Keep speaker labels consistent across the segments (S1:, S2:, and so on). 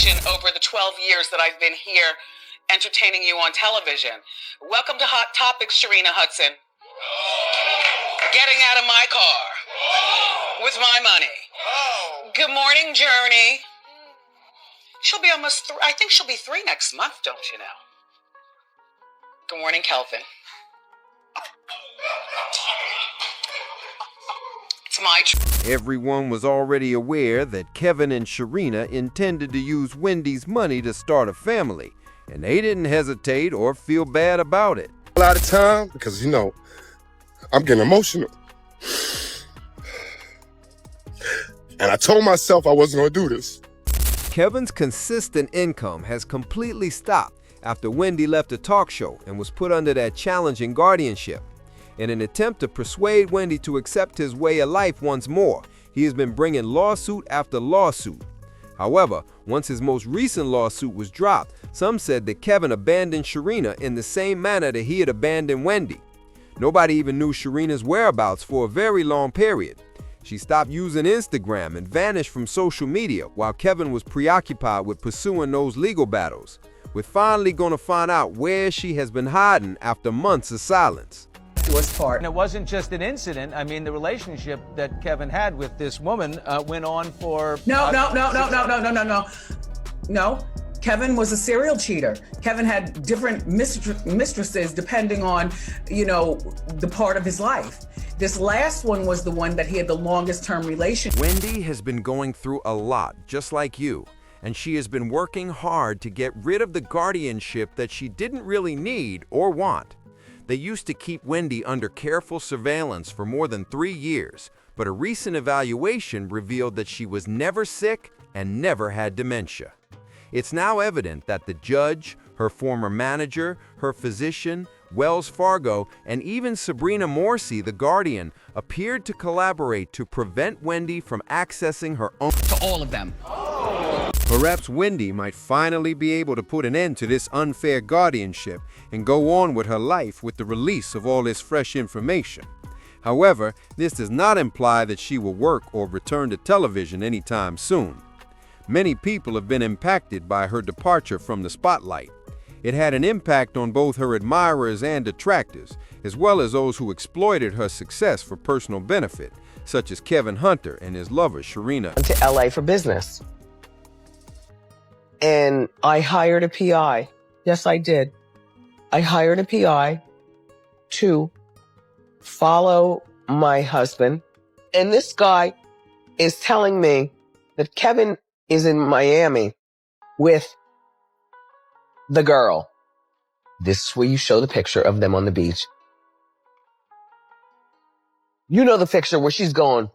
S1: reputation over the 12 years that I've been here entertaining you on television. Welcome to Hot Topics, Sharina Hudson. Getting out of my car with my money. Good morning, Journey. She'll be almost, I think she'll be 3 next month, don't you know? Good morning, Kelvin. It's my
S2: Everyone was already aware that Kevin and Sharina intended to use Wendy's money to start a family, and they didn't hesitate or feel bad about it.
S3: A lot of time, because, you know, I'm getting emotional. And I told myself I wasn't going to do this.
S2: Kevin's consistent income has completely stopped after Wendy left a talk show and was put under that challenging guardianship. In an attempt to persuade Wendy to accept his way of life once more, he has been bringing lawsuit after lawsuit. However, once his most recent lawsuit was dropped, some said that Kevin abandoned Sharina in the same manner that he had abandoned Wendy. Nobody even knew Sharina's whereabouts for a very long period. She stopped using Instagram and vanished from social media while Kevin was preoccupied with pursuing those legal battles. We're finally going to find out where she has been hiding after months of silence.
S4: And it wasn't just an incident. I mean, the relationship that Kevin had with this woman went on for...
S5: No. Kevin was a serial cheater. Kevin had different mistresses depending on, you know, the part of his life. This last one was the one that he had the longest term relationship.
S2: Wendy has been going through a lot, just like you, and she has been working hard to get rid of the guardianship that she didn't really need or want. They used to keep Wendy under careful surveillance for more than 3 years, but a recent evaluation revealed that she was never sick and never had dementia. It's now evident that the judge, her former manager, her physician, Wells Fargo, and even Sabrina Morsi, the guardian, appeared to collaborate to prevent Wendy from accessing her own...
S1: to all of them.
S2: Perhaps Wendy might finally be able to put an end to this unfair guardianship and go on with her life with the release of all this fresh information. However, this does not imply that she will work or return to television anytime soon. Many people have been impacted by her departure from the spotlight. It had an impact on both her admirers and detractors, as well as those who exploited her success for personal benefit, such as Kevin Hunter and his lover, Sharina.
S6: To LA for business. And I hired a PI. Yes, I did. I hired a PI to follow my husband. And this guy is telling me that Kevin is in Miami with the girl. This is where you show the picture of them on the beach. You know the picture where she's going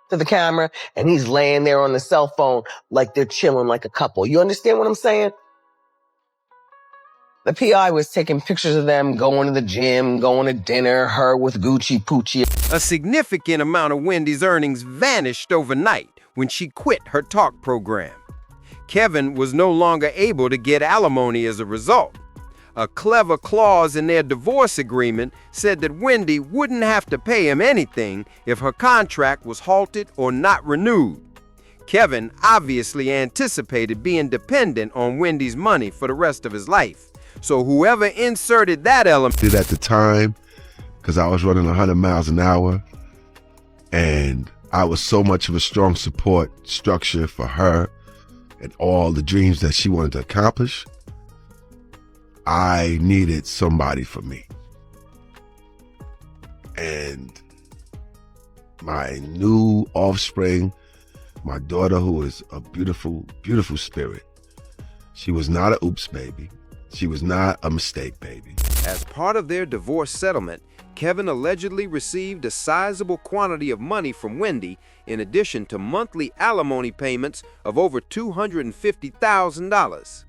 S6: to the camera and he's laying there on the cell phone like they're chilling like a couple. You understand what I'm saying? The PI was taking pictures of them going to the gym, going to dinner, her with Gucci Poochie.
S2: A significant amount of Wendy's earnings vanished overnight when she quit her talk program. Kevin was no longer able to get alimony as a result. A clever clause in their divorce agreement said that Wendy wouldn't have to pay him anything if her contract was halted or not renewed. Kevin obviously anticipated being dependent on Wendy's money for the rest of his life. So whoever inserted that element
S3: At the time, because I was running 100 miles an hour, and I was so much of a strong support structure for her and all the dreams that she wanted to accomplish, I needed somebody for me. And my new offspring, my daughter, who is a beautiful, beautiful spirit, she was not an oops baby. She was not a mistake baby.
S2: As part of their divorce settlement, Kevin allegedly received a sizable quantity of money from Wendy in addition to monthly alimony payments of over $250,000.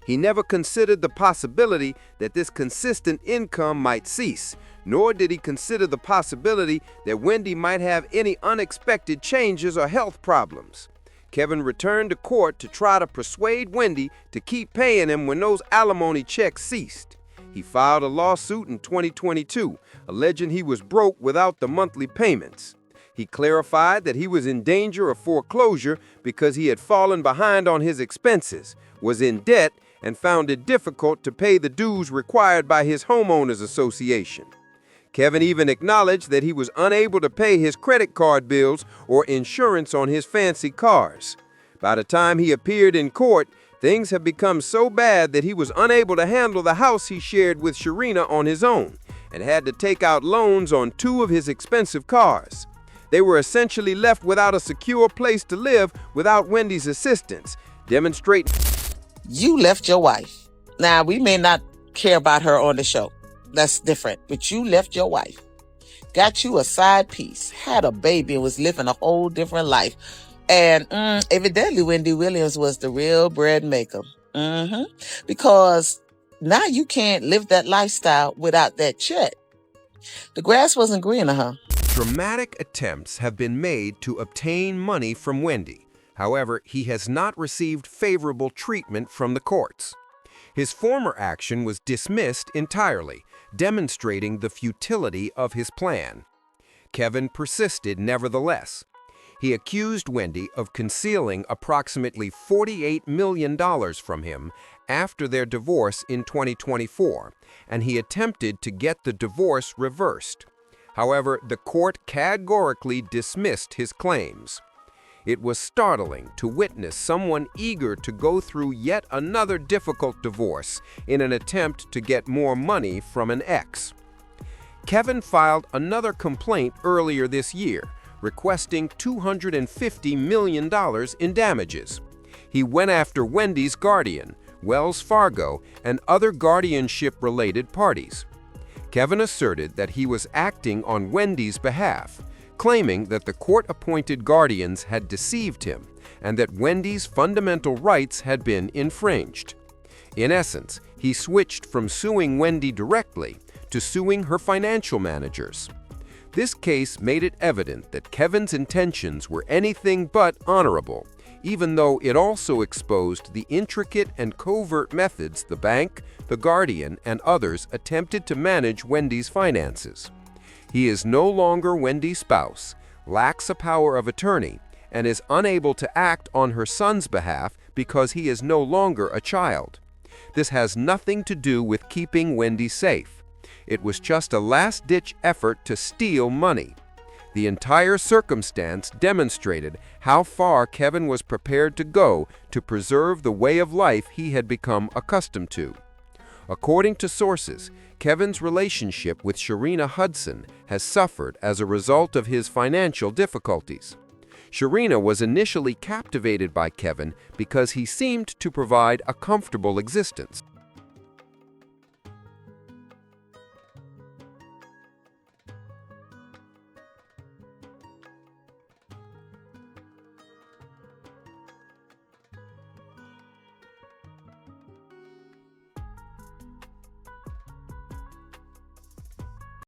S2: He never considered the possibility that this consistent income might cease, nor did he consider the possibility that Wendy might have any unexpected changes or health problems. Kevin returned to court to try to persuade Wendy to keep paying him when those alimony checks ceased. He filed a lawsuit in 2022, alleging he was broke without the monthly payments. He He clarified that he was in danger of foreclosure because he had fallen behind on his expenses, was in debt, and found it difficult to pay the dues required by his homeowners association. Kevin even acknowledged that he was unable to pay his credit card bills or insurance on his fancy cars. By the time he appeared in court, things had become so bad that he was unable to handle the house he shared with Sharina on his own and had to take out loans on 2 of his expensive cars. They were essentially left without a secure place to live without Wendy's assistance, demonstrating.
S7: You left your wife. Now, we may not care about her on the show. That's different. But you left your wife, got you a side piece, had a baby, and was living a whole different life. And evidently, Wendy Williams was the real bread maker. Because now you can't live that lifestyle without that check. The grass wasn't greener, huh?
S2: Dramatic attempts have been made to obtain money from Wendy. However, he has not received favorable treatment from the courts. His former action was dismissed entirely, demonstrating the futility of his plan. Kevin persisted nevertheless. He accused Wendy of concealing approximately $48 million from him after their divorce in 2024, and he attempted to get the divorce reversed. However, the court categorically dismissed his claims. It was startling to witness someone eager to go through yet another difficult divorce in an attempt to get more money from an ex. Kevin filed another complaint earlier this year, requesting $250 million in damages. He went after Wendy's guardian, Wells Fargo, and other guardianship-related parties. Kevin asserted that he was acting on Wendy's behalf, claiming that the court-appointed guardians had deceived him and that Wendy's fundamental rights had been infringed. In essence, he switched from suing Wendy directly to suing her financial managers. This case made it evident that Kevin's intentions were anything but honorable, even though it also exposed the intricate and covert methods the bank, the guardian, and others attempted to manage Wendy's finances. He is no longer Wendy's spouse, lacks a power of attorney, and is unable to act on her son's behalf because he is no longer a child. This has nothing to do with keeping Wendy safe. It was just a last-ditch effort to steal money. The entire circumstance demonstrated how far Kevin was prepared to go to preserve the way of life he had become accustomed to. According to sources, Kevin's relationship with Sharina Hudson has suffered as a result of his financial difficulties. Sharina was initially captivated by Kevin because he seemed to provide a comfortable existence.